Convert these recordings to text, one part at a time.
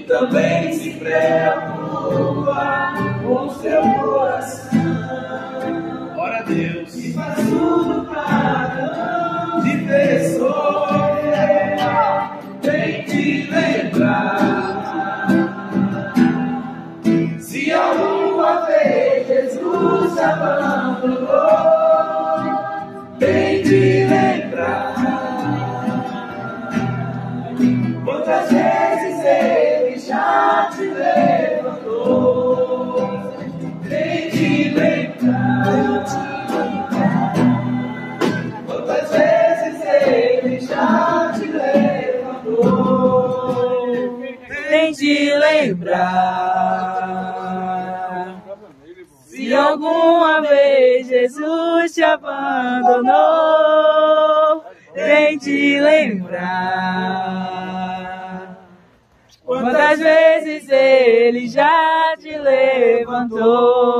também se preocupa com seu coração. Ora Deus, e faz tudo para não te ver sofrer, tem te lembrar. Se alguma vez Jesus te abandonou, tem te lembrar. Quantas vezes Ele já te levantou, tem te lembrar. Quantas vezes Ele já te levantou, tem te lembrar. Se alguma vez Jesus te abandonou, tem te lembrar. Quantas vezes Ele já te levantou.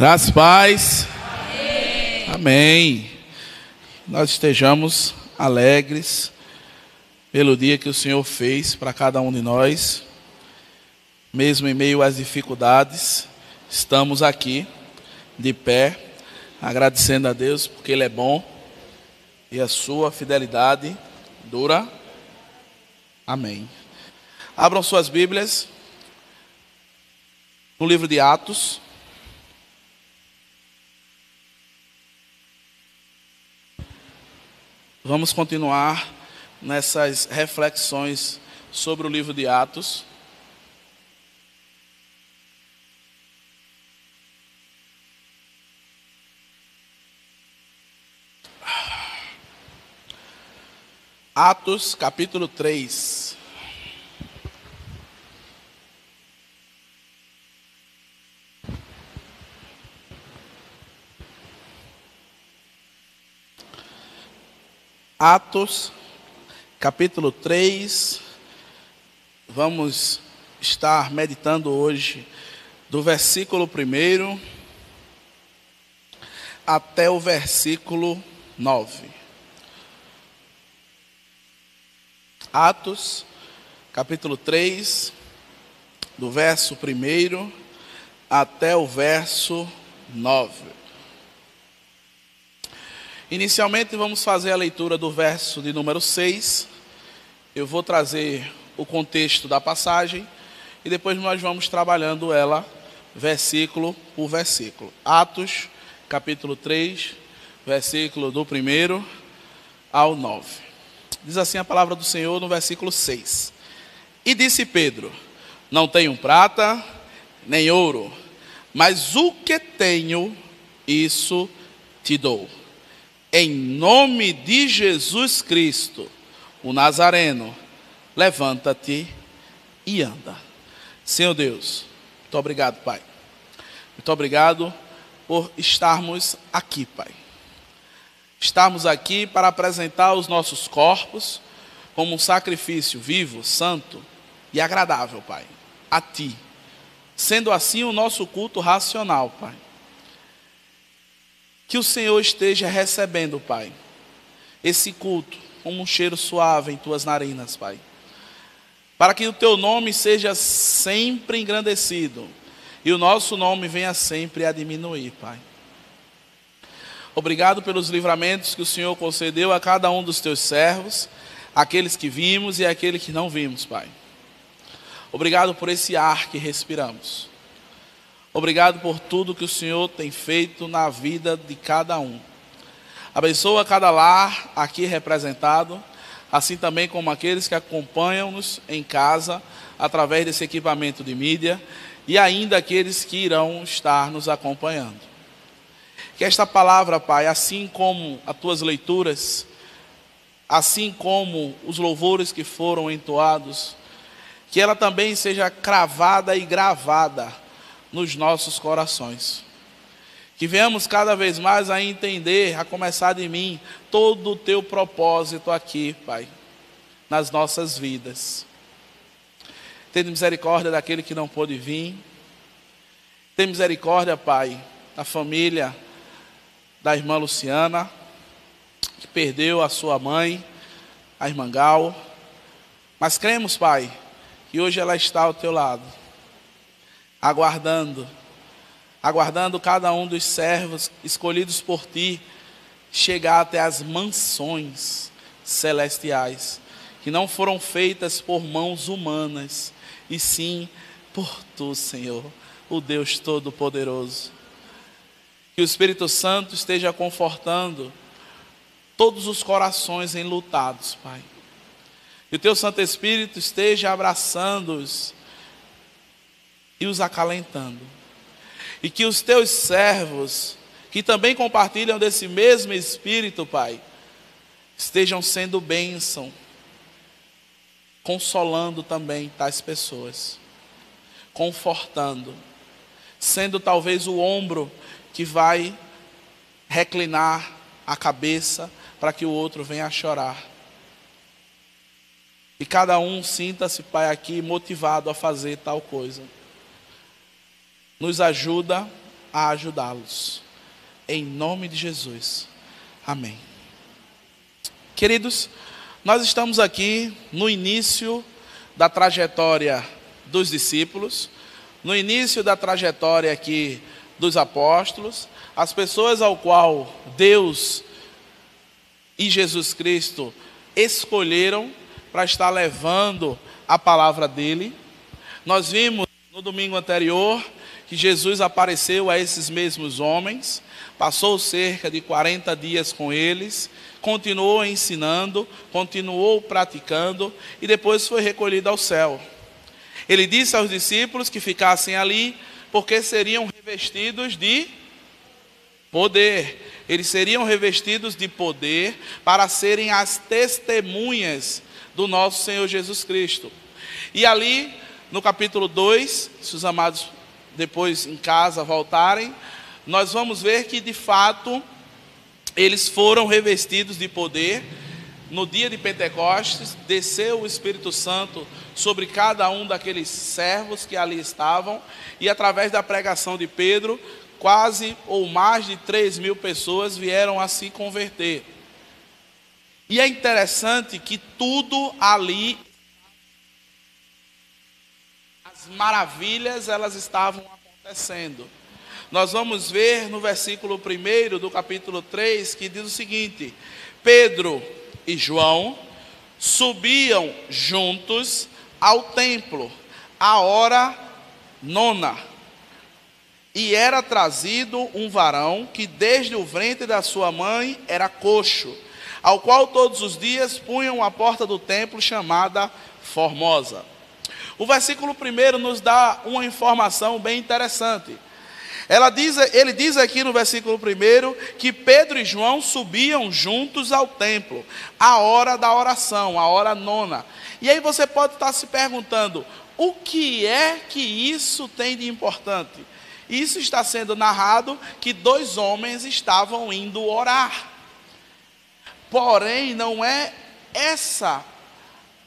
Graças e paz. Amém. Amém. Nós estejamos alegres pelo dia que o Senhor fez para cada um de nós. Mesmo em meio às dificuldades, estamos aqui de pé, agradecendo a Deus porque Ele é bom e a sua fidelidade dura. Amém. Abram suas Bíblias no livro de Atos. Vamos continuar nessas reflexões sobre o livro de Atos. Atos, capítulo 3. Atos, capítulo 3. Vamos estar meditando hoje do versículo 1 até o versículo 9. Atos, capítulo 3, do verso 1 até o verso 9. Inicialmente vamos fazer a leitura do verso de número 6. Eu vou trazer o contexto da passagem e depois nós vamos trabalhando ela versículo por versículo. Atos, capítulo 3, versículo do 1 ao 9. Diz assim a palavra do Senhor no versículo 6. E disse Pedro: não tenho prata nem ouro, mas o que tenho, isso te dou. Em nome de Jesus Cristo, o Nazareno, levanta-te e anda. Senhor Deus, muito obrigado, Pai. Muito obrigado por estarmos aqui, Pai. Estarmos aqui para apresentar os nossos corpos como um sacrifício vivo, santo e agradável, Pai, a Ti. Sendo assim o nosso culto racional, Pai. Que o Senhor esteja recebendo, Pai, esse culto como um cheiro suave em Tuas narinas, Pai. Para que o Teu nome seja sempre engrandecido e o nosso nome venha sempre a diminuir, Pai. Obrigado pelos livramentos que o Senhor concedeu a cada um dos Teus servos, aqueles que vimos e aqueles que não vimos, Pai. Obrigado por esse ar que respiramos. Obrigado por tudo que o Senhor tem feito na vida de cada um. Abençoa cada lar aqui representado, assim também como aqueles que acompanham-nos em casa, através desse equipamento de mídia, e ainda aqueles que irão estar nos acompanhando. Que esta palavra, Pai, assim como as Tuas leituras, assim como os louvores que foram entoados, que ela também seja cravada e gravada nos nossos corações. Que venhamos cada vez mais a entender, a começar de mim, todo o Teu propósito aqui, Pai, nas nossas vidas. Tenha misericórdia daquele que não pôde vir. Tenha misericórdia, Pai, da família da irmã Luciana, que perdeu a sua mãe, a irmã Gal. Mas cremos, Pai, que hoje ela está ao Teu lado, aguardando cada um dos servos escolhidos por Ti, chegar até as mansões celestiais, que não foram feitas por mãos humanas, e sim por Tu, Senhor, o Deus Todo-Poderoso. Que o Espírito Santo esteja confortando todos os corações enlutados, Pai. Que o Teu Santo Espírito esteja abraçando-os e os acalentando. E que os Teus servos, que também compartilham desse mesmo Espírito, Pai, estejam sendo bênção, consolando também tais pessoas, confortando, sendo talvez o ombro que vai reclinar a cabeça para que o outro venha a chorar. E cada um sinta-se, Pai, aqui motivado a fazer tal coisa. Nos ajuda a ajudá-los. Em nome de Jesus. Amém. Queridos, nós estamos aqui no início da trajetória dos discípulos, no início da trajetória aqui dos apóstolos, as pessoas ao qual Deus e Jesus Cristo escolheram para estar levando a palavra dele. Nós vimos no domingo anterior que Jesus apareceu a esses mesmos homens, passou cerca de 40 dias com eles, continuou ensinando, continuou praticando e depois foi recolhido ao céu. Ele disse aos discípulos que ficassem ali porque seriam revestidos de poder. Eles seriam revestidos de poder para serem as testemunhas do nosso Senhor Jesus Cristo. E ali, no capítulo 2, se os amados depois em casa voltarem, nós vamos ver que de fato eles foram revestidos de poder. No dia de Pentecostes, desceu o Espírito Santo sobre cada um daqueles servos que ali estavam, e através da pregação de Pedro, quase ou mais de 3.000 pessoas vieram a se converter. E é interessante que tudo ali, as maravilhas, elas estavam acontecendo. Nós vamos ver no versículo 1 do capítulo 3, que diz o seguinte: Pedro e João subiam juntos ao templo, à hora 9. E era trazido um varão que desde o ventre da sua mãe era coxo, ao qual todos os dias punham a porta do templo chamada Formosa. O versículo 1 nos dá uma informação bem interessante. Ele diz aqui no versículo 1 que Pedro e João subiam juntos ao templo, à hora da oração, à hora 9. E aí você pode estar se perguntando, o que é que isso tem de importante? Isso está sendo narrado que 2 homens estavam indo orar. Porém, não é essa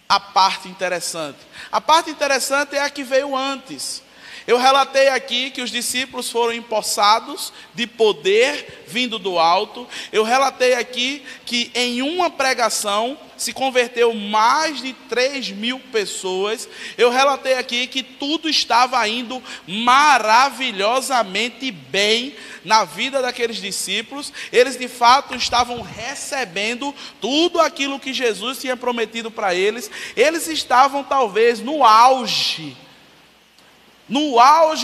a parte interessante. A parte interessante é a que veio antes. Eu relatei aqui que os discípulos foram empossados de poder vindo do alto. Eu relatei aqui que em uma pregação se converteu mais de 3.000 pessoas. Eu relatei aqui que tudo estava indo maravilhosamente bem na vida daqueles discípulos. Eles de fato estavam recebendo tudo aquilo que Jesus tinha prometido para eles. Eles estavam talvez no auge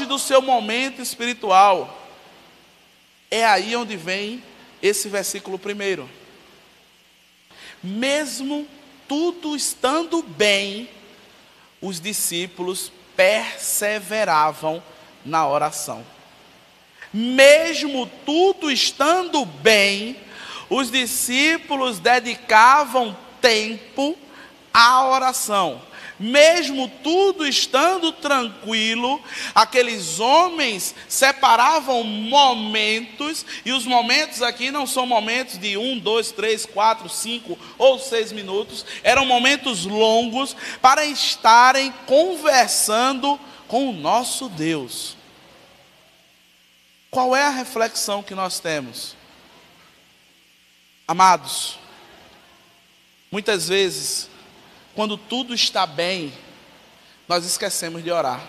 do seu momento espiritual. É aí onde vem esse versículo 1. Mesmo tudo estando bem, os discípulos perseveravam na oração. Mesmo tudo estando bem, os discípulos dedicavam tempo à oração. Mesmo tudo estando tranquilo, aqueles homens separavam momentos, e os momentos aqui não são momentos de 1, 2, 3, 4, 5 ou 6 minutos, eram momentos longos para estarem conversando com o nosso Deus. Qual é a reflexão que nós temos? Amados, muitas vezes, quando tudo está bem, nós esquecemos de orar.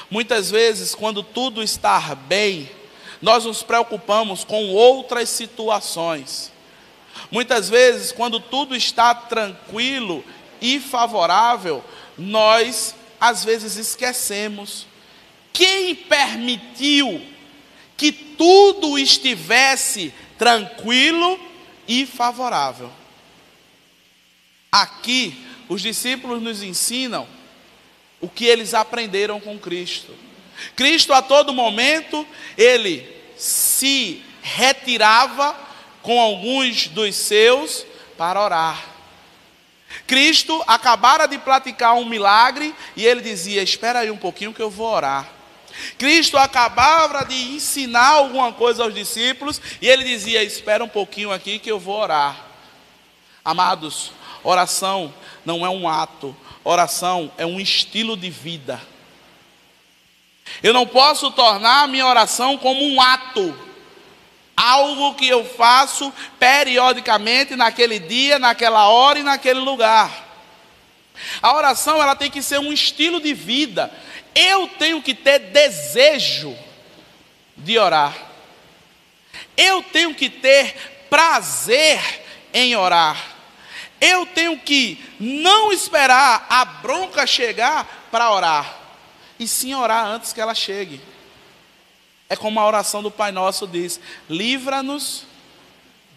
Muitas vezes, quando tudo está bem, nós nos preocupamos com outras situações. Muitas vezes, quando tudo está tranquilo e favorável, nós, às vezes, esquecemos. Quem permitiu que tudo estivesse tranquilo e favorável? Aqui, os discípulos nos ensinam o que eles aprenderam com Cristo. Cristo, a todo momento, ele se retirava com alguns dos seus para orar. Cristo acabara de praticar um milagre e ele dizia: espera aí um pouquinho que eu vou orar. Cristo acabava de ensinar alguma coisa aos discípulos e ele dizia: espera um pouquinho aqui que eu vou orar. Amados, oração não é um ato, oração é um estilo de vida. Eu não posso tornar a minha oração como um ato, algo que eu faço periodicamente, naquele dia, naquela hora e naquele lugar. A oração, ela tem que ser um estilo de vida. Eu tenho que ter desejo de orar. Eu tenho que ter prazer em orar. Eu tenho que não esperar a bronca chegar para orar, e sim orar antes que ela chegue. É como a oração do Pai Nosso diz: livra-nos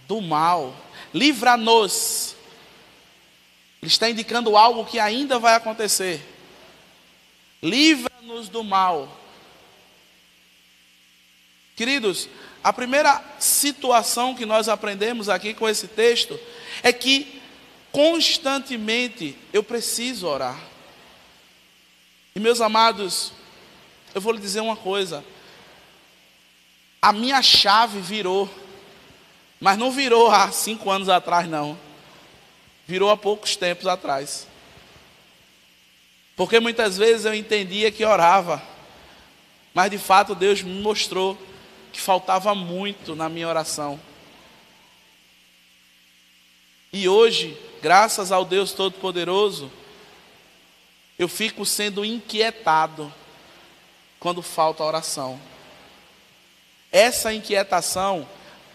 do mal. Livra-nos. Ele está indicando algo que ainda vai acontecer. Livra-nos do mal. Queridos, a primeira situação que nós aprendemos aqui com esse texto é que constantemente eu preciso orar. E meus amados, eu vou lhe dizer uma coisa: a minha chave virou, mas não virou há 5 anos atrás, não. Virou há poucos tempos atrás. Porque muitas vezes eu entendia que orava, mas de fato Deus me mostrou que faltava muito na minha oração. E hoje, graças ao Deus Todo-Poderoso, eu fico sendo inquietado quando falta oração. Essa inquietação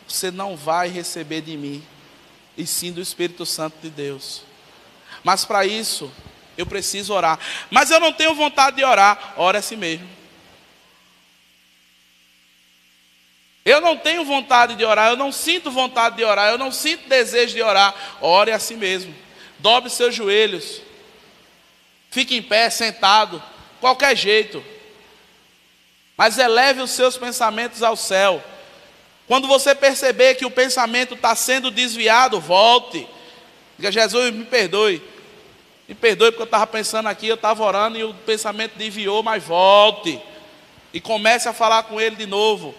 você não vai receber de mim, e sim do Espírito Santo de Deus. Mas para isso, eu preciso orar. Mas eu não tenho vontade de orar. Ore a si mesmo. Eu não tenho vontade de orar, eu não sinto vontade de orar, eu não sinto desejo de orar. Ore a si mesmo. Dobre seus joelhos. Fique em pé, sentado, qualquer jeito. Mas eleve os seus pensamentos ao céu. Quando você perceber que o pensamento está sendo desviado, volte. Diga: Jesus, me perdoe. Me perdoe porque eu estava pensando aqui, eu estava orando e o pensamento desviou, mas volte. E comece a falar com ele de novo.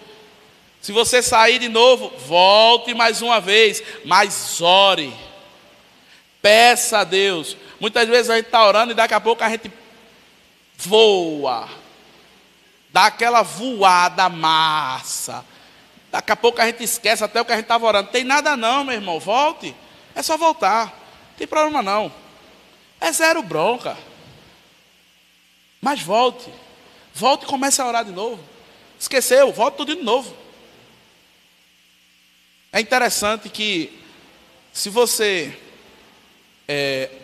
Se você sair de novo, volte mais uma vez, mas ore. Peça a Deus. Muitas vezes a gente está orando e daqui a pouco a gente voa. Dá aquela voada massa. Daqui a pouco a gente esquece até o que a gente estava orando. Não tem nada não, meu irmão, volte. É só voltar, não tem problema não. É zero bronca. Mas volte. Volte e comece a orar de novo. Esqueceu, volte tudo de novo. É interessante que, se você,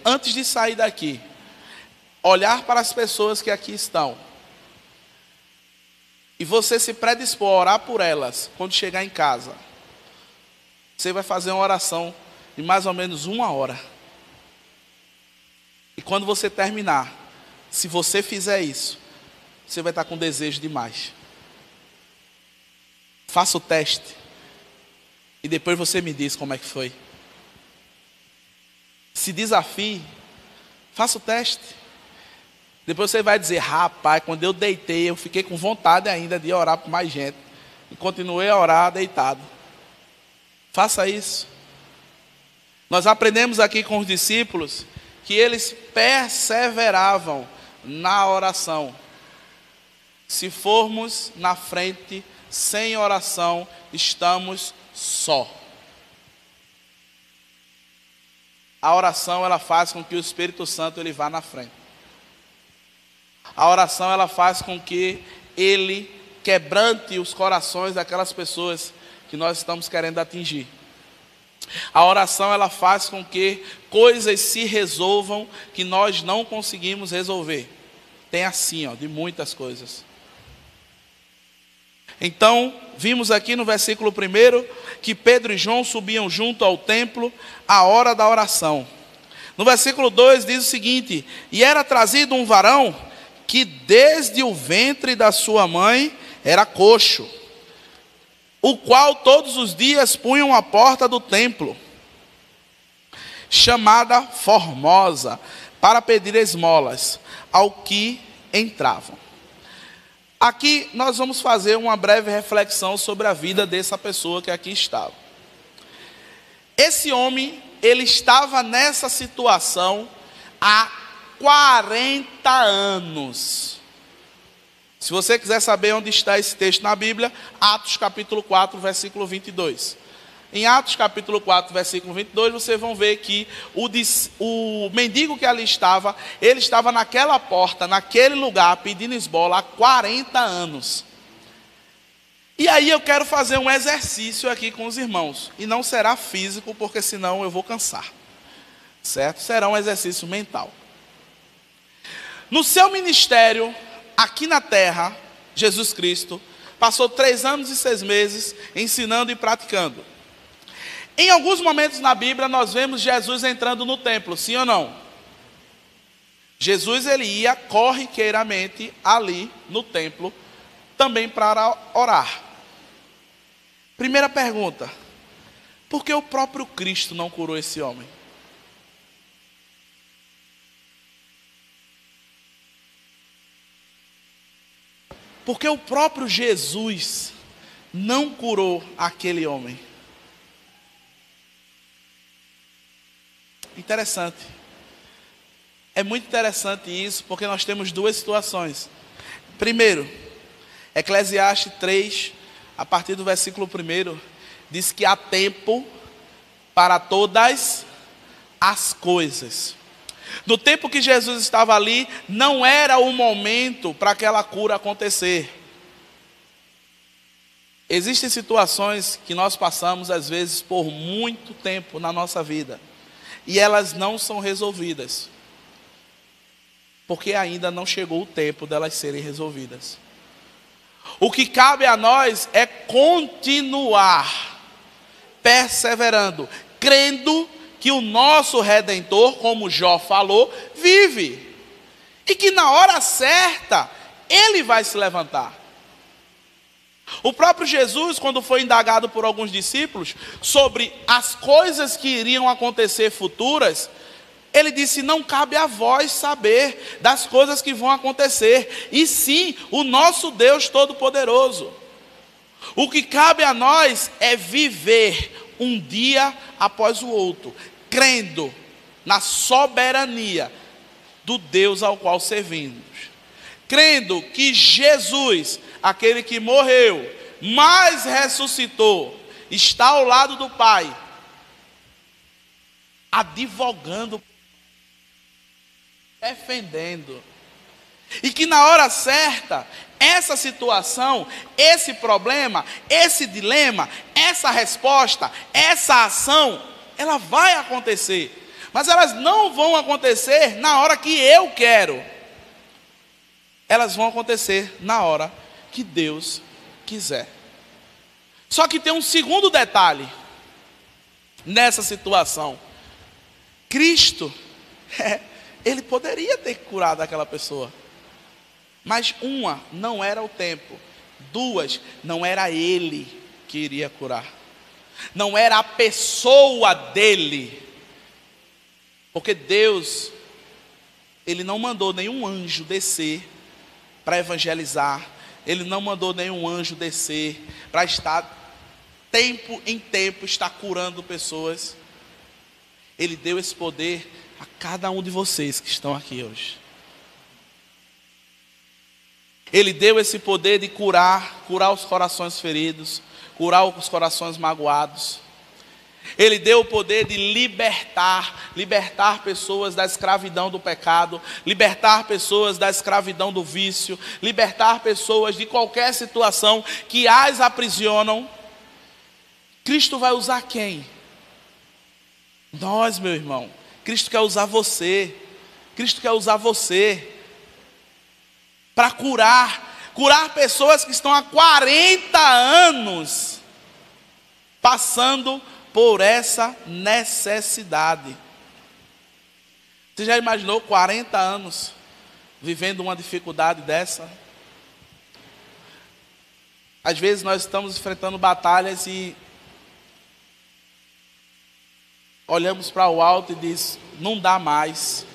antes de sair daqui, olhar para as pessoas que aqui estão, e você se predispor a orar por elas, quando chegar em casa, você vai fazer uma oração de mais ou menos 1 hora. E quando você terminar, se você fizer isso, você vai estar com desejo demais. Faça o teste. E depois você me diz como é que foi. Se desafie. Faça o teste. Depois você vai dizer: rapaz, quando eu deitei, eu fiquei com vontade ainda de orar por mais gente. E continuei a orar deitado. Faça isso. Nós aprendemos aqui com os discípulos que eles perseveravam na oração. Se formos na frente sem oração, estamos só. A oração, ela faz com que o Espírito Santo ele vá na frente. A oração, ela faz com que ele quebrante os corações daquelas pessoas que nós estamos querendo atingir. A oração, ela faz com que coisas se resolvam que nós não conseguimos resolver. Tem assim, de muitas coisas. Então, vimos aqui no versículo 1 que Pedro e João subiam junto ao templo à hora da oração. No versículo 2 diz o seguinte: e era trazido um varão que desde o ventre da sua mãe era coxo, o qual todos os dias punham à porta do templo, chamada Formosa, para pedir esmolas ao que entravam. Aqui nós vamos fazer uma breve reflexão sobre a vida dessa pessoa que aqui estava. Esse homem, ele estava nessa situação há 40 anos. Se você quiser saber onde está esse texto na Bíblia, Atos capítulo 4, versículo 22. Em Atos capítulo 4, versículo 22, vocês vão ver que o mendigo que ali estava, ele estava naquela porta, naquele lugar, pedindo esmola há 40 anos. E aí eu quero fazer um exercício aqui com os irmãos. E não será físico, porque senão eu vou cansar. Certo? Será um exercício mental. No seu ministério, aqui na terra, Jesus Cristo passou 3 anos e 6 meses ensinando e praticando. Em alguns momentos na Bíblia nós vemos Jesus entrando no templo, sim ou não? Jesus ele ia corriqueiramente ali no templo também para orar. Primeira pergunta: por que o próprio Cristo não curou esse homem? Por que o próprio Jesus não curou aquele homem? Interessante. É muito interessante isso, porque nós temos 2 situações. Primeiro, Eclesiastes 3, a partir do versículo 1, diz que há tempo para todas as coisas. No tempo que Jesus estava ali, não era o momento para aquela cura acontecer. Existem situações que nós passamos, às vezes, por muito tempo na nossa vida. E elas não são resolvidas. Porque ainda não chegou o tempo delas serem resolvidas. O que cabe a nós é continuar perseverando, crendo que o nosso Redentor, como Jó falou, vive. E que na hora certa, ele vai se levantar. O próprio Jesus, quando foi indagado por alguns discípulos sobre as coisas que iriam acontecer futuras, ele disse: não cabe a vós saber das coisas que vão acontecer, e sim o nosso Deus Todo-Poderoso. O que cabe a nós é viver um dia após o outro, crendo na soberania do Deus ao qual servimos, crendo que Jesus, aquele que morreu, mas ressuscitou, está ao lado do Pai, advogando, defendendo, e que na hora certa, essa situação, esse problema, esse dilema, essa resposta, essa ação, ela vai acontecer, mas elas não vão acontecer na hora que eu quero, elas vão acontecer na hora que Deus quiser. Só que tem um segundo detalhe nessa situação. Cristo, ele poderia ter curado aquela pessoa, mas uma, não era o tempo. 2, não era ele que iria curar, não era a pessoa dele, porque Deus, ele não mandou nenhum anjo descer para evangelizar, ele não mandou nenhum anjo descer para estar tempo em tempo, estar curando pessoas. Ele deu esse poder a cada um de vocês que estão aqui hoje. Ele deu esse poder de curar os corações feridos, curar os corações magoados. Ele deu o poder de libertar pessoas da escravidão do pecado, libertar pessoas da escravidão do vício, libertar pessoas de qualquer situação que as aprisionam. Cristo vai usar quem? Nós, meu irmão. Cristo quer usar você. Cristo quer usar você para curar pessoas que estão há 40 anos passando por essa necessidade. Você já imaginou 40 anos vivendo uma dificuldade dessa? Às vezes nós estamos enfrentando batalhas e olhamos para o alto e diz: não dá mais,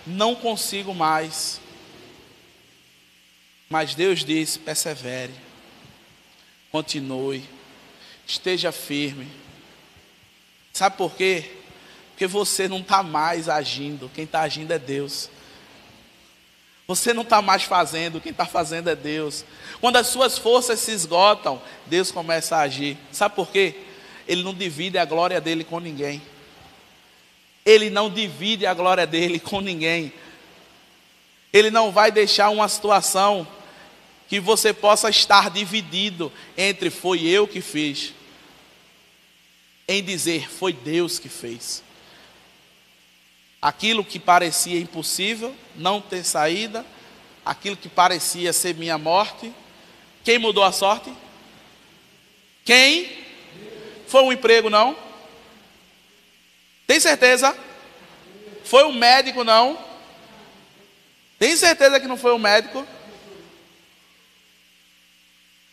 não consigo mais. Mas Deus diz: persevere, continue, esteja firme. Sabe por quê? Porque você não está mais agindo, quem está agindo é Deus. Você não está mais fazendo, quem está fazendo é Deus. Quando as suas forças se esgotam, Deus começa a agir. Sabe por quê? Ele não divide a glória dele com ninguém. Ele não divide a glória dele com ninguém. Ele não vai deixar uma situação que você possa estar dividido entre foi eu que fiz, em dizer foi Deus que fez. Aquilo que parecia impossível, não ter saída, aquilo que parecia ser minha morte, quem mudou a sorte? Quem? Foi um emprego, não? Tem certeza? Foi um médico, não? Tem certeza que não foi um médico?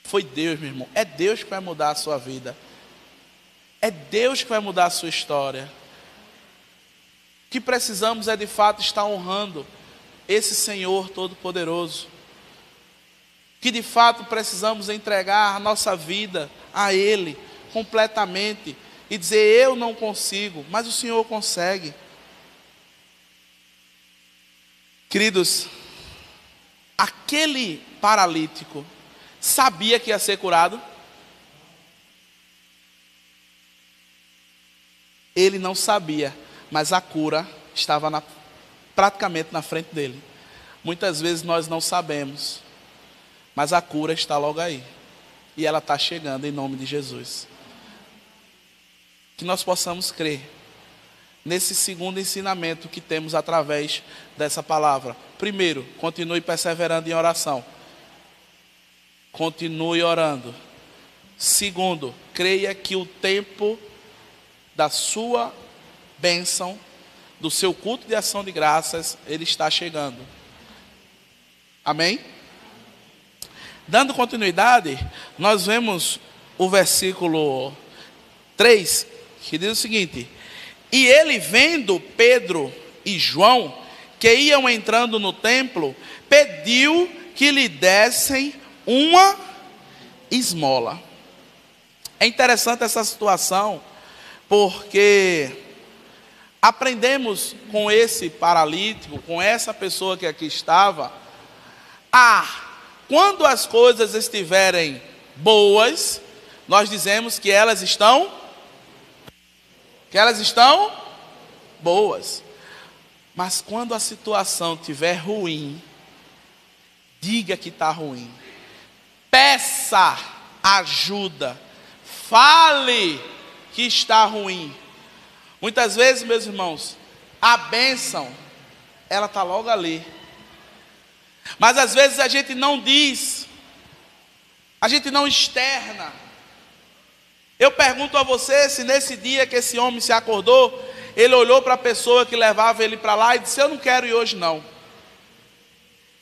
Foi Deus, meu irmão. É Deus que vai mudar a sua vida. É Deus que vai mudar a sua história. O que precisamos é de fato estar honrando esse Senhor Todo-Poderoso. Que de fato precisamos entregar a nossa vida a Ele completamente e dizer: eu não consigo, mas o Senhor consegue. Queridos, aquele paralítico sabia que ia ser curado? Ele não sabia, mas a cura estava praticamente na frente dele. Muitas vezes nós não sabemos, mas a cura está logo aí. E ela está chegando em nome de Jesus. Que nós possamos crer nesse segundo ensinamento que temos através dessa palavra. Primeiro, continue perseverando em oração. Continue orando. Segundo, creia que o tempo da sua bênção, do seu culto de ação de graças, ele está chegando. Amém? Dando continuidade, nós vemos o versículo 3, que diz o seguinte: e ele, vendo Pedro e João, que iam entrando no templo, pediu que lhe dessem uma esmola. É interessante essa situação, porque aprendemos com esse paralítico, com essa pessoa que aqui estava, quando as coisas estiverem boas, nós dizemos que elas estão boas. Mas quando a situação estiver ruim, diga que está ruim. Peça ajuda. Fale que está ruim. Muitas vezes, meus irmãos, a bênção, ela está logo ali. Mas às vezes a gente não diz, a gente não externa. Eu pergunto a você se nesse dia que esse homem se acordou, ele olhou para a pessoa que levava ele para lá e disse: eu não quero ir hoje não.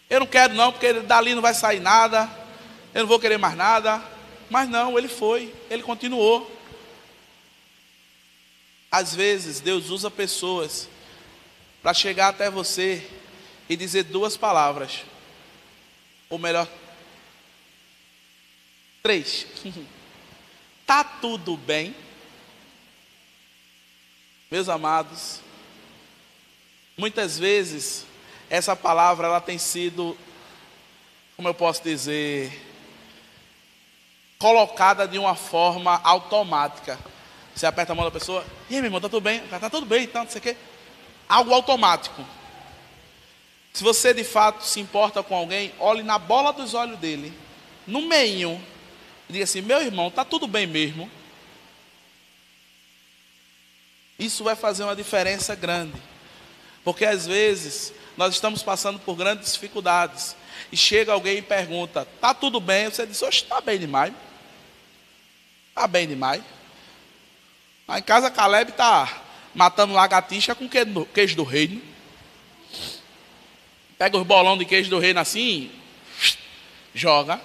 Eu não quero não, porque dali não vai sair nada, eu não vou querer mais nada. Mas não, ele foi, ele continuou. Às vezes Deus usa pessoas para chegar até você e dizer duas palavras, ou melhor, 3. Tá tudo bem? Meus amados, muitas vezes essa palavra ela tem sido, como eu posso dizer, colocada de uma forma automática. Você aperta a mão da pessoa: e aí, meu irmão, tá tudo bem? Tá tudo bem, então, não sei o quê. Algo automático. Se você de fato se importa com alguém, olhe na bola dos olhos dele, no meio, e diga assim: meu irmão, tá tudo bem mesmo? Isso vai fazer uma diferença grande. Porque às vezes nós estamos passando por grandes dificuldades e chega alguém e pergunta: tá tudo bem? Você diz: oxe, tá bem demais. Tá bem demais. Lá em casa Caleb tá matando lagartixa com queijo do reino. Pega os bolão de queijo do reino assim, joga.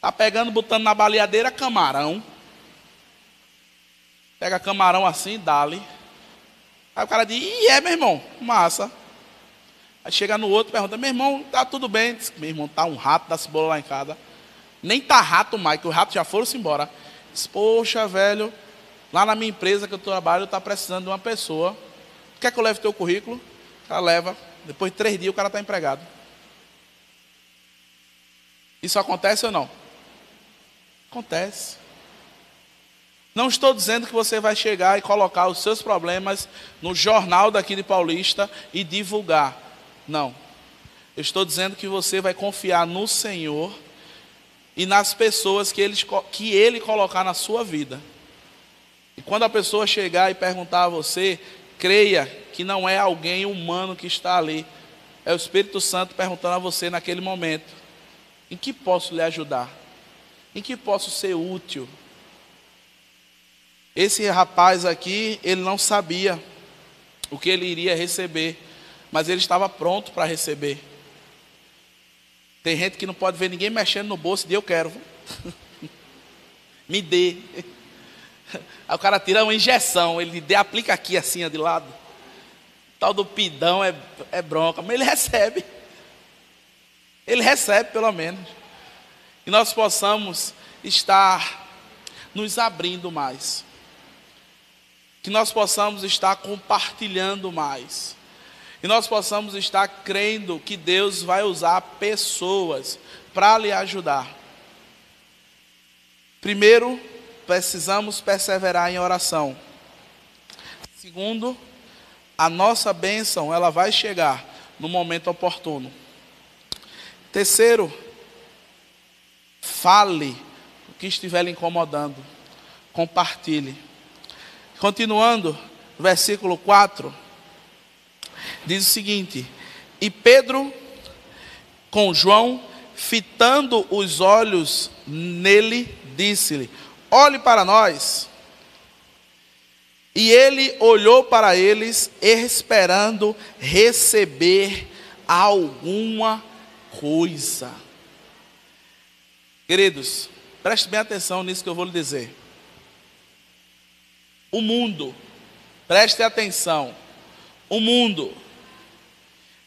Tá pegando, botando na baleadeira camarão. Pega camarão assim, dá-lhe. Aí o cara diz: meu irmão, massa. Aí chega no outro e pergunta: meu irmão, tá tudo bem? Diz: meu irmão, tá um rato da cebola lá em casa. Nem tá rato mais, que os ratos já foram-se embora. Diz: poxa, velho, lá na minha empresa que eu trabalho, tá precisando de uma pessoa. Quer que eu leve teu currículo? Ela leva. Depois de 3 dias o cara está empregado. Isso acontece ou não? Acontece. Não estou dizendo que você vai chegar e colocar os seus problemas no jornal daqui de Paulista e divulgar. Não. Eu estou dizendo que você vai confiar no Senhor e nas pessoas que Ele colocar na sua vida. E quando a pessoa chegar e perguntar a você, creia que não é alguém humano que está ali. É o Espírito Santo perguntando a você naquele momento: em que posso lhe ajudar? Em que posso ser útil? Esse rapaz aqui, ele não sabia o que ele iria receber, mas ele estava pronto para receber. Tem gente que não pode ver ninguém mexendo no bolso e diz: eu quero. Me dê. Aí o cara tira uma injeção, ele aplica aqui assim, ó, de lado. Tal do pidão é bronca, mas ele recebe. Ele recebe pelo menos. E nós possamos estar nos abrindo mais. Que nós possamos estar compartilhando mais. E nós possamos estar crendo que Deus vai usar pessoas para lhe ajudar. Primeiro, precisamos perseverar em oração. Segundo, a nossa bênção, ela vai chegar no momento oportuno. Terceiro, fale o que estiver lhe incomodando. Compartilhe. Continuando, versículo 4, diz o seguinte: e Pedro, com João, fitando os olhos nele, disse-lhe: olhe para nós. E ele olhou para eles, esperando receber alguma coisa. Queridos, preste bem atenção nisso que eu vou lhe dizer. O mundo, preste atenção, o mundo,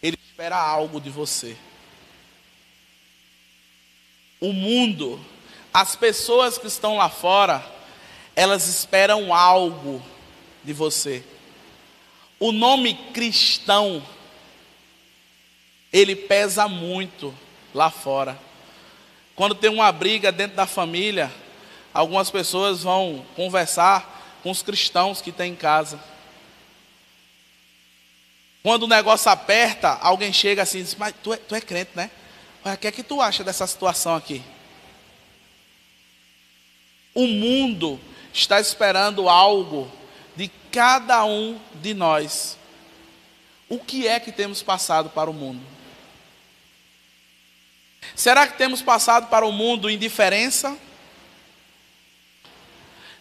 ele espera algo de você. O mundo, as pessoas que estão lá fora, elas esperam algo de você. O nome cristão, ele pesa muito lá fora. Quando tem uma briga dentro da família, algumas pessoas vão conversar com os cristãos que tem em casa. Quando o negócio aperta, alguém chega assim e diz: mas tu é crente, né? Olha, o que é que tu acha dessa situação aqui? O mundo está esperando algo de cada um de nós. O que é que temos passado para o mundo? Será que temos passado para o mundo indiferença?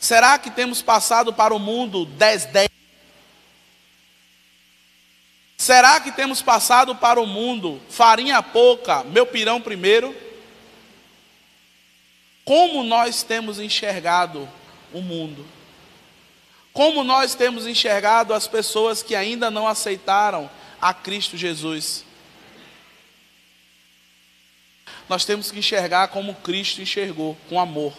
Será que temos passado para o mundo 10-10? Será que temos passado para o mundo farinha pouca, meu pirão primeiro? Como nós temos enxergado o mundo? Como nós temos enxergado as pessoas que ainda não aceitaram a Cristo Jesus? Nós temos que enxergar como Cristo enxergou, com amor.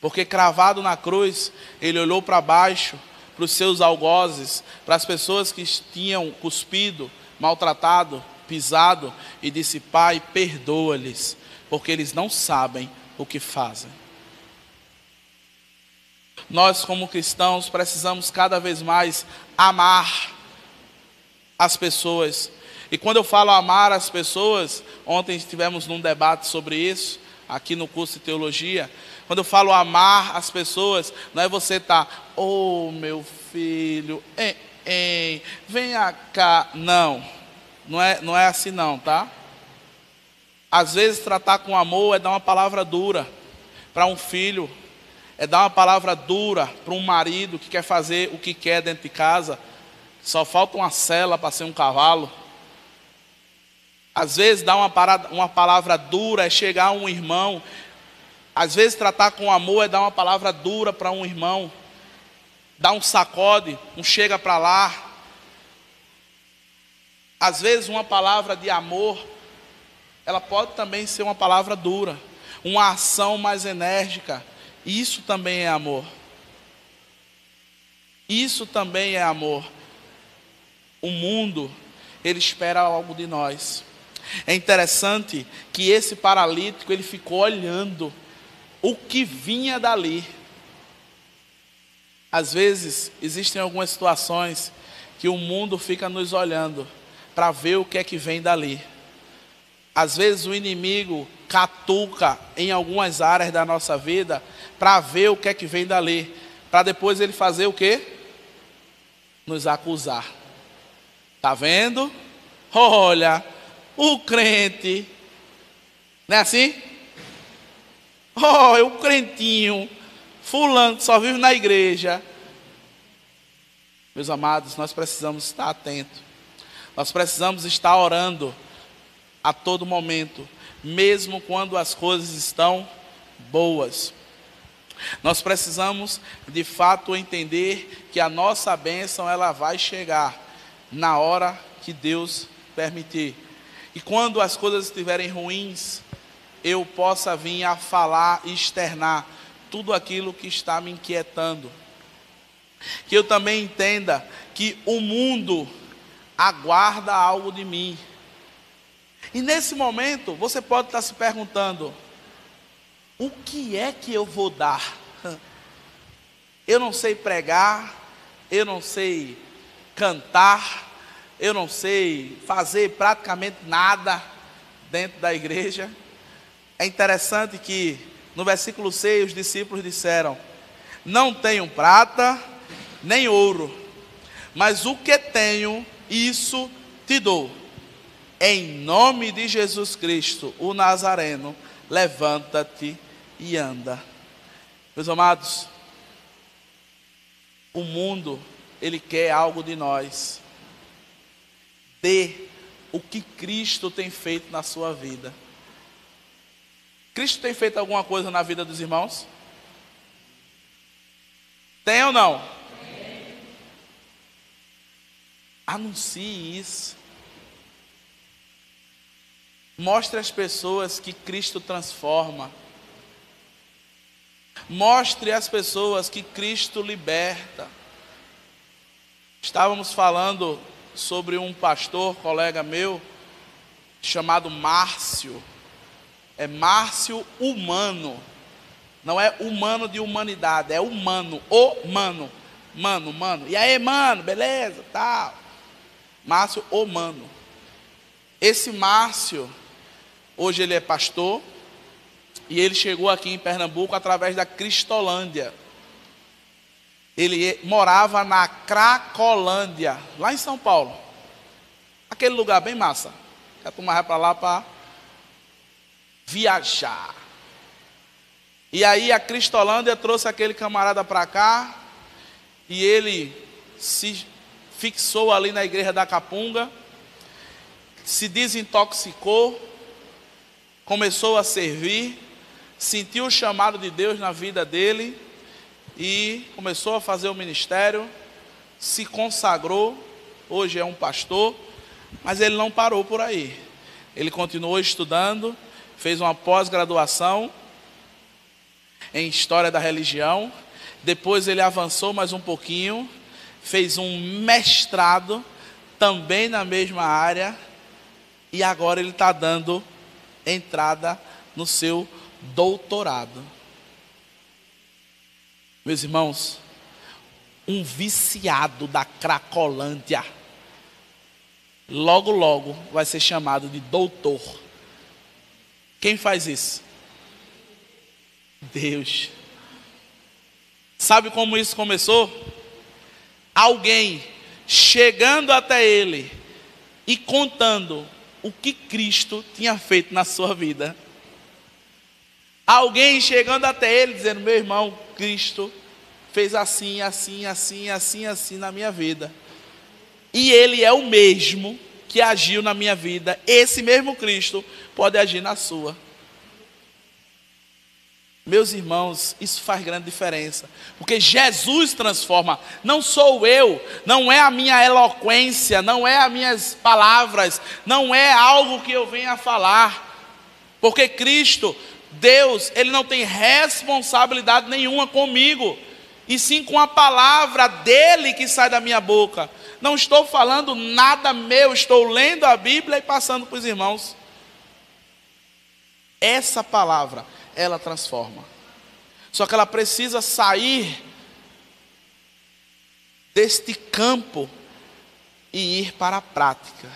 Porque cravado na cruz, ele olhou para baixo, para os seus algozes, para as pessoas que tinham cuspido, maltratado, pisado, e disse: Pai, perdoa-lhes, porque eles não sabem o que fazem. Nós, como cristãos, precisamos cada vez mais amar as pessoas. E quando eu falo amar as pessoas, ontem estivemos num debate sobre isso, aqui no curso de teologia. Quando eu falo amar as pessoas, não é você estar: oh meu filho, venha cá. Não é assim não, tá? Às vezes tratar com amor é dar uma palavra dura para um filho, é dar uma palavra dura para um marido que quer fazer o que quer dentro de casa, só falta uma sela para ser um cavalo. Às vezes dar uma palavra dura é chegar a um irmão. Às vezes tratar com amor é dar uma palavra dura para um irmão, dar um sacode, um chega para lá. Às vezes uma palavra de amor, ela pode também ser uma palavra dura, uma ação mais enérgica. Isso também é amor. Isso também é amor. O mundo, Ele espera algo de nós. É interessante que esse paralítico, ele ficou olhando o que vinha dali. Às vezes, existem algumas situações que o mundo fica nos olhando para ver o que é que vem dali. Às vezes o inimigo catuca em algumas áreas da nossa vida para ver o que é que vem dali, para depois ele fazer o quê? Nos acusar. Tá vendo? Olha, o crente, não é assim? Olha, o crentinho, fulano que só vive na igreja. Meus amados, nós precisamos estar atentos. Nós precisamos estar orando a todo momento, mesmo quando as coisas estão boas. Nós precisamos de fato entender que a nossa bênção ela vai chegar na hora que Deus permitir. E quando as coisas estiverem ruins, eu possa vir a falar e externar tudo aquilo que está me inquietando. Que eu também entenda que o mundo aguarda algo de mim. E nesse momento, você pode estar se perguntando: o que é que eu vou dar? Eu não sei pregar, eu não sei cantar, eu não sei fazer praticamente nada dentro da igreja. É interessante que no versículo 6 os discípulos disseram: não tenho prata nem ouro, mas o que tenho, isso te dou. Em nome de Jesus Cristo, o Nazareno, levanta-te e anda. Meus amados, o mundo, ele quer algo de nós. Dê o que Cristo tem feito na sua vida. Cristo tem feito alguma coisa na vida dos irmãos? Tem ou não? Tem. Anuncie isso. Mostre às pessoas que Cristo transforma. Mostre às pessoas que Cristo liberta. Estávamos falando sobre um pastor, colega meu, chamado Márcio. É Márcio humano. Não é humano de humanidade, é humano, mano. E aí, mano, beleza, tal. Márcio humano. Esse Márcio, hoje ele é pastor, e ele chegou aqui em Pernambuco através da Cristolândia. Ele morava na Cracolândia, lá em São Paulo. Aquele lugar bem massa. A turma vai para lá para viajar. E aí a Cristolândia trouxe aquele camarada para cá, e ele se fixou ali na igreja da Capunga, se desintoxicou, começou a servir, sentiu o chamado de Deus na vida dele e começou a fazer o ministério, se consagrou, hoje é um pastor, mas ele não parou por aí. Ele continuou estudando, fez uma pós-graduação em História da Religião, depois ele avançou mais um pouquinho, fez um mestrado também na mesma área, e agora ele está dando entrada no seu doutorado. Meus irmãos, um viciado da Cracolândia, logo, logo vai ser chamado de doutor. Quem faz isso? Deus. Sabe como isso começou? Alguém chegando até ele e contando o que Cristo tinha feito na sua vida. Alguém chegando até ele dizendo: meu irmão, Cristo fez assim na minha vida. E ele é o mesmo que agiu na minha vida. Esse mesmo Cristo pode agir na sua. Meus irmãos, isso faz grande diferença, porque Jesus transforma. Não sou eu, não é a minha eloquência, não é as minhas palavras, não é algo que eu venha a falar, porque Cristo, Deus, Ele não tem responsabilidade nenhuma comigo. e sim com a palavra dele que sai da minha boca. Não estou falando nada meu, estou lendo a Bíblia e passando para os irmãos. Essa palavra, ela transforma. Só que ela precisa sair deste campo e ir para a prática.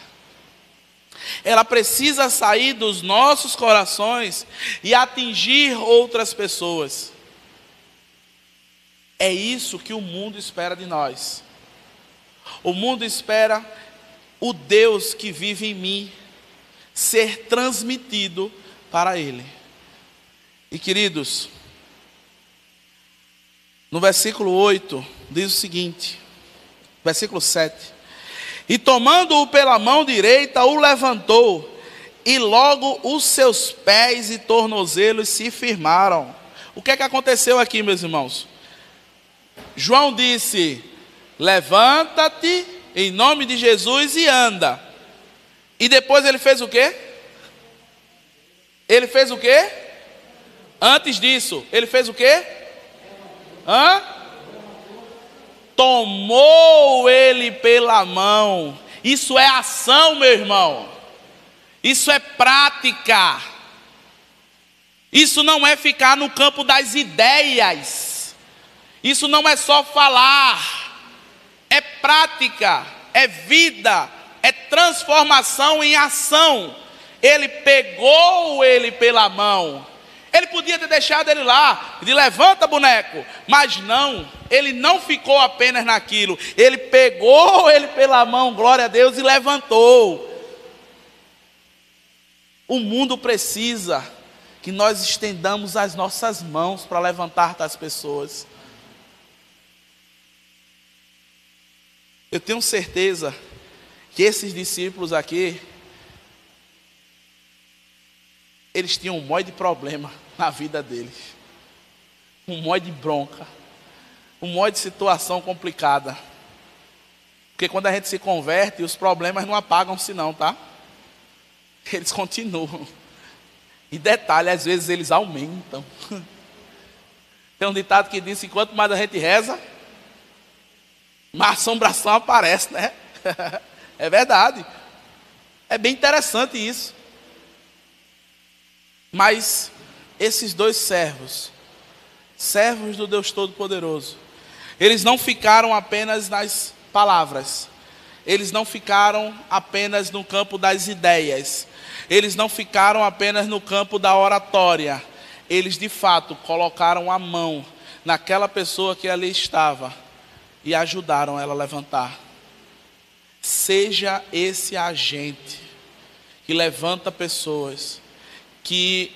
Ela precisa sair dos nossos corações e atingir outras pessoas. É isso que o mundo espera de nós. O mundo espera o Deus que vive em mim ser transmitido para ele. E queridos, no versículo 8 diz o seguinte, versículo 7: e tomando-o pela mão direita, o levantou, e logo os seus pés e tornozelos se firmaram. O que é que aconteceu aqui, meus irmãos? João disse: levanta-te em nome de Jesus e anda. E depois ele fez o quê? Ele fez o quê? Antes disso, ele fez o quê? Tomou ele pela mão. Isso é ação, meu irmão. Isso é prática. Isso não é ficar no campo das ideias. Isso não é só falar. É prática, é vida, é transformação em ação. Ele pegou ele pela mão. Ele podia ter deixado ele lá, de levanta boneco, mas não, ele não ficou apenas naquilo, ele pegou ele pela mão, glória a Deus, e levantou. O mundo precisa que nós estendamos as nossas mãos para levantar das pessoas. Eu tenho certeza que esses discípulos aqui, eles tinham um monte de problema na vida deles, um monte de bronca, um monte de situação complicada, porque quando a gente se converte, os problemas não apagam-se não, tá? Eles continuam, e detalhe, às vezes eles aumentam. Tem um ditado que diz que quanto mais a gente reza, mais assombração aparece, né? É verdade, é bem interessante isso. Mas esses dois servos do Deus Todo-Poderoso, eles não ficaram apenas nas palavras, eles não ficaram apenas no campo das ideias, eles não ficaram apenas no campo da oratória, eles de fato colocaram a mão naquela pessoa que ali estava e ajudaram ela a levantar. Seja esse agente que levanta pessoas, que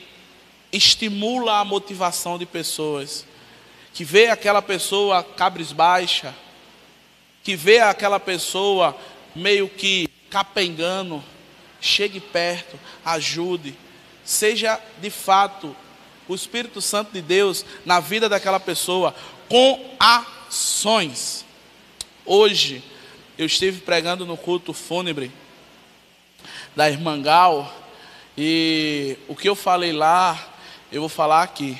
estimula a motivação de pessoas, que vê aquela pessoa cabisbaixa, que vê aquela pessoa meio que capengando, chegue perto, ajude. Seja de fato o Espírito Santo de Deus na vida daquela pessoa, com ações. Hoje eu estive pregando no culto fúnebre da irmã Gal, e o que eu falei lá, eu vou falar aqui.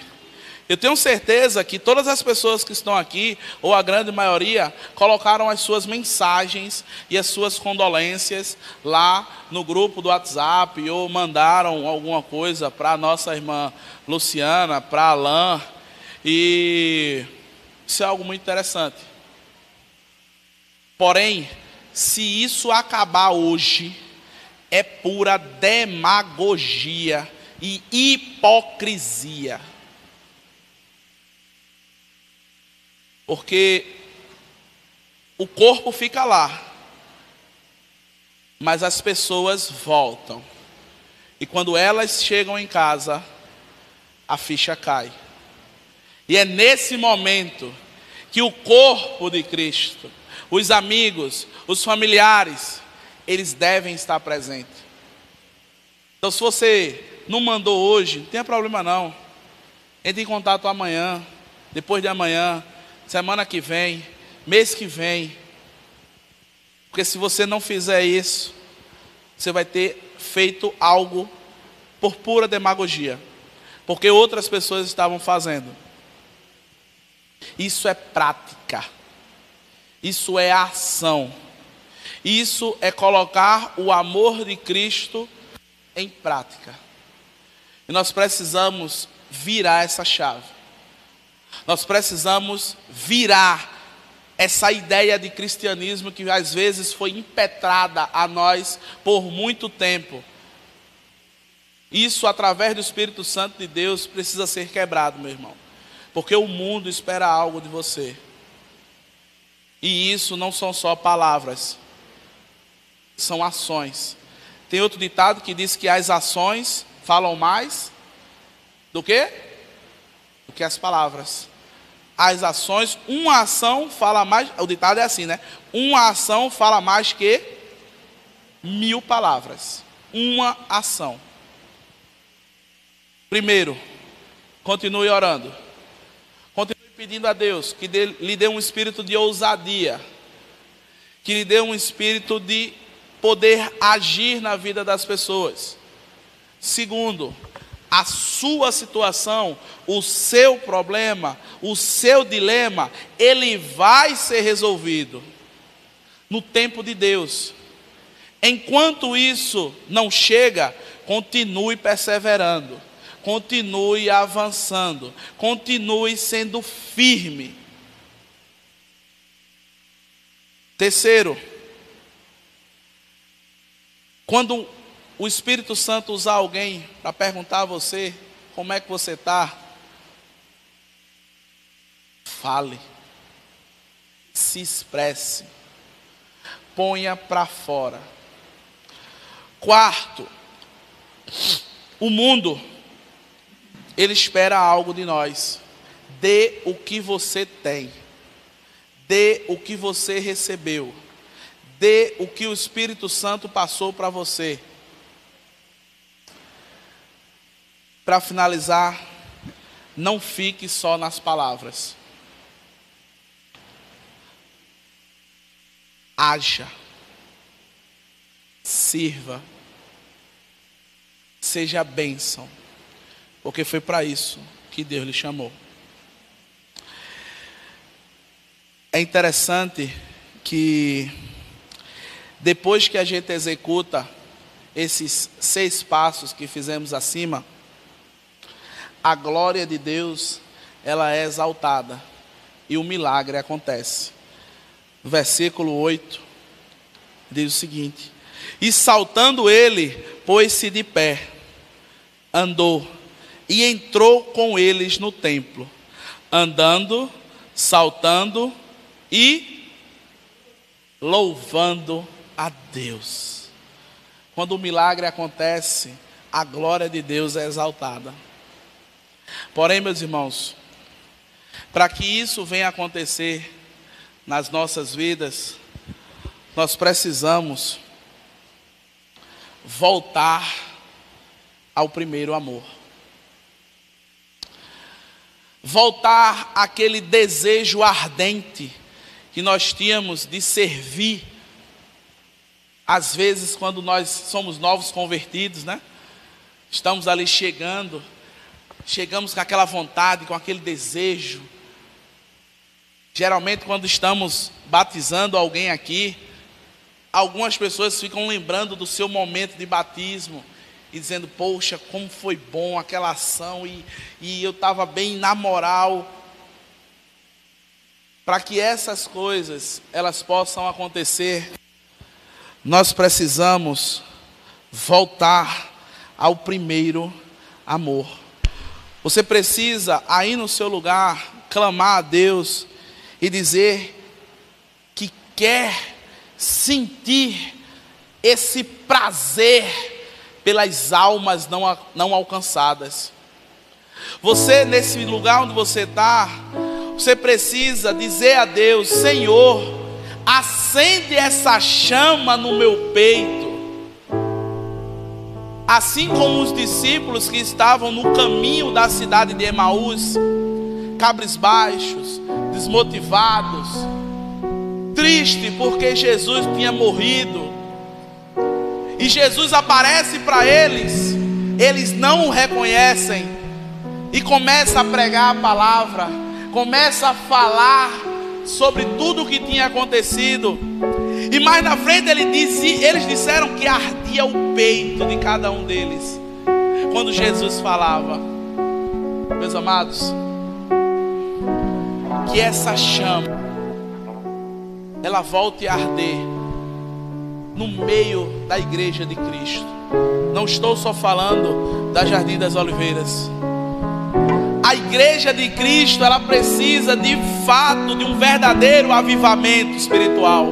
Eu tenho certeza que todas as pessoas que estão aqui, ou a grande maioria, colocaram as suas mensagens e as suas condolências lá no grupo do WhatsApp, ou mandaram alguma coisa para a nossa irmã Luciana, para a Alain, e isso é algo muito interessante. Porém, se isso acabar hoje, é pura demagogia e hipocrisia. Porque o corpo fica lá, mas as pessoas voltam. E quando elas chegam em casa, a ficha cai. E é nesse momento que o corpo de Cristo, os amigos, os familiares, eles devem estar presentes. Então, se você não mandou hoje, não tem problema não. Entre em contato amanhã, depois de amanhã, semana que vem, mês que vem. Porque se você não fizer isso, você vai ter feito algo por pura demagogia. Porque outras pessoas estavam fazendo. Isso é prática. Isso é ação. Isso é colocar o amor de Cristo em prática. E nós precisamos virar essa chave. Nós precisamos virar essa ideia de cristianismo que às vezes foi impetrada a nós por muito tempo. Isso, através do Espírito Santo de Deus, precisa ser quebrado, meu irmão. Porque o mundo espera algo de você. E isso não são só palavras, são ações. Tem outro ditado que diz que as ações falam mais do que? Do que as palavras. As ações, uma ação fala mais, o ditado é assim, né? Uma ação fala mais que 1000 palavras. Uma ação. Primeiro, continue orando. Continue pedindo a Deus que lhe dê um espírito de ousadia. Que lhe dê um espírito de poder agir na vida das pessoas. Segundo, a sua situação, o seu problema, o seu dilema, ele vai ser resolvido no tempo de Deus. Enquanto isso não chega, continue perseverando, continue avançando, continue sendo firme. Terceiro, quando o Espírito Santo usar alguém para perguntar a você como é que você está, fale, se expresse, ponha para fora. Quarto, o mundo, ele espera algo de nós. Dê o que você tem, dê o que você recebeu, dê o que o Espírito Santo passou para você. Para finalizar, não fique só nas palavras. Haja, sirva, seja bênção, porque foi para isso que Deus lhe chamou. É interessante que depois que a gente executa esses 6 passos que fizemos acima, a glória de Deus, ela é exaltada e o milagre acontece. Versículo 8 diz o seguinte: e saltando ele, pôs-se de pé, andou e entrou com eles no templo, andando, saltando e louvando a Deus. Quando o milagre acontece, a glória de Deus é exaltada. Porém, meus irmãos, para que isso venha a acontecer nas nossas vidas, nós precisamos voltar ao primeiro amor. Voltar àquele desejo ardente que nós tínhamos de servir. Às vezes, quando nós somos novos convertidos, né? Estamos ali chegamos com aquela vontade, com aquele desejo. Geralmente, quando estamos batizando alguém aqui, algumas pessoas ficam lembrando do seu momento de batismo e dizendo: poxa, como foi bom aquela ação, e eu estava bem na moral. Para que essas coisas elas possam acontecer, nós precisamos voltar ao primeiro amor. Você precisa, aí no seu lugar, clamar a Deus e dizer que quer sentir esse prazer pelas almas não alcançadas. Você, nesse lugar onde você está, você precisa dizer a Deus: Senhor, acende essa chama no meu peito. Assim como os discípulos que estavam no caminho da cidade de Emaús, cabisbaixos, desmotivados, tristes porque Jesus tinha morrido. E Jesus aparece para eles, eles não o reconhecem, e começa a pregar a palavra, começa a falar sobre tudo o que tinha acontecido. E mais na frente eles disseram que ardia o peito de cada um deles quando Jesus falava. Meus amados, que essa chama ela volte a arder no meio da igreja de Cristo. Não estou só falando da Jardim das Oliveiras. A igreja de Cristo, ela precisa de fato de um verdadeiro avivamento espiritual.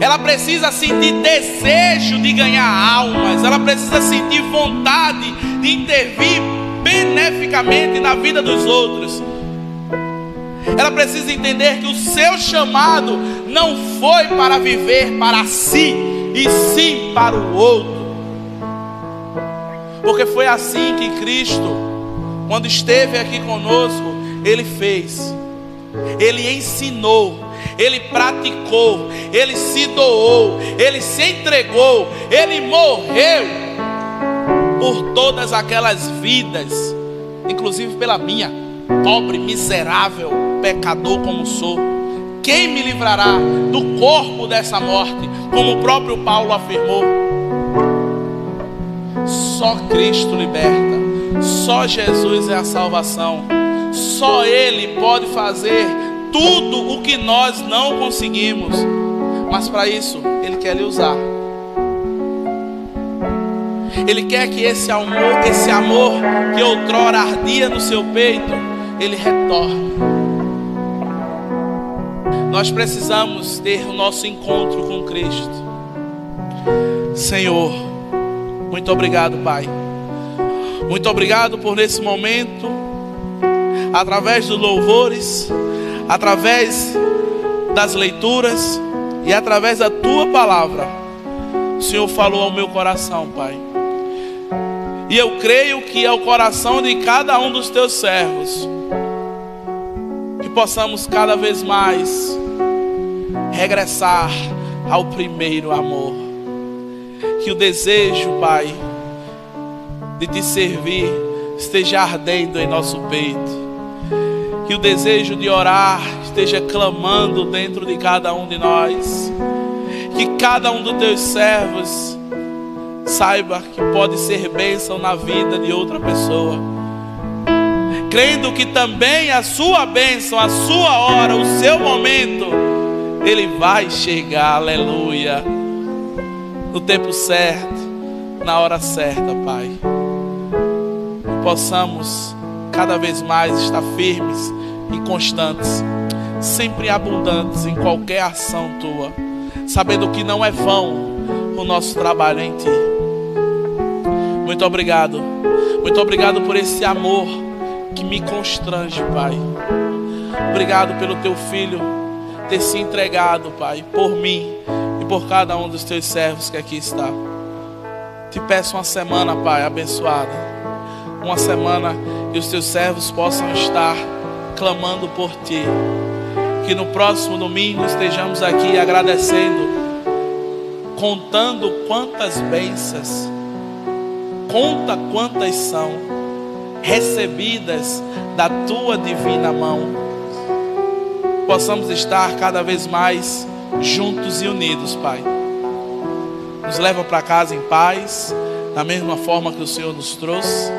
Ela precisa sentir desejo de ganhar almas. Ela precisa sentir vontade de intervir beneficamente na vida dos outros. Ela precisa entender que o seu chamado não foi para viver para si, e sim para o outro. Porque foi assim que Cristo, quando esteve aqui conosco, Ele fez. Ele ensinou, Ele praticou, Ele se doou, Ele se entregou, Ele morreu por todas aquelas vidas, inclusive pela minha, pobre, miserável, pecador como sou. Quem me livrará do corpo dessa morte? Como o próprio Paulo afirmou. Só Cristo liberta. Só Jesus é a salvação. Só Ele pode fazer tudo o que nós não conseguimos. Mas para isso, Ele quer lhe usar. Ele quer que esse amor que outrora ardia no seu peito, Ele retorne. Nós precisamos ter o nosso encontro com Cristo. Senhor, muito obrigado, Pai. Muito obrigado por nesse momento, através dos louvores, através das leituras e através da Tua palavra, o Senhor falou ao meu coração, Pai. E eu creio que é o coração de cada um dos Teus servos, que possamos cada vez mais regressar ao primeiro amor. Que o desejo, Pai, de Te servir esteja ardendo em nosso peito. Que o desejo de orar esteja clamando dentro de cada um de nós. Que cada um dos Teus servos saiba que pode ser bênção na vida de outra pessoa, crendo que também a sua bênção, a sua hora, o seu momento, Ele vai chegar, aleluia, no tempo certo, na hora certa, Pai. Que possamos cada vez mais estar firmes e constantes, sempre abundantes em qualquer ação Tua, sabendo que não é vão o nosso trabalho em Ti. Muito obrigado por esse amor que me constrange, Pai. Obrigado pelo Teu Filho ter se entregado, Pai, por mim e por cada um dos Teus servos que aqui está. Te peço uma semana, Pai, abençoada. Uma semana que os Teus servos possam estar clamando por Ti. Que no próximo domingo estejamos aqui agradecendo, contando quantas bênçãos, conta quantas são recebidas da Tua divina mão. Possamos estar cada vez mais juntos e unidos, Pai. Nos leva para casa em paz, da mesma forma que o Senhor nos trouxe.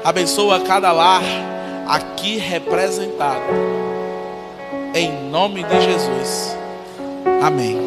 Abençoa cada lar aqui representado, em nome de Jesus. Amém.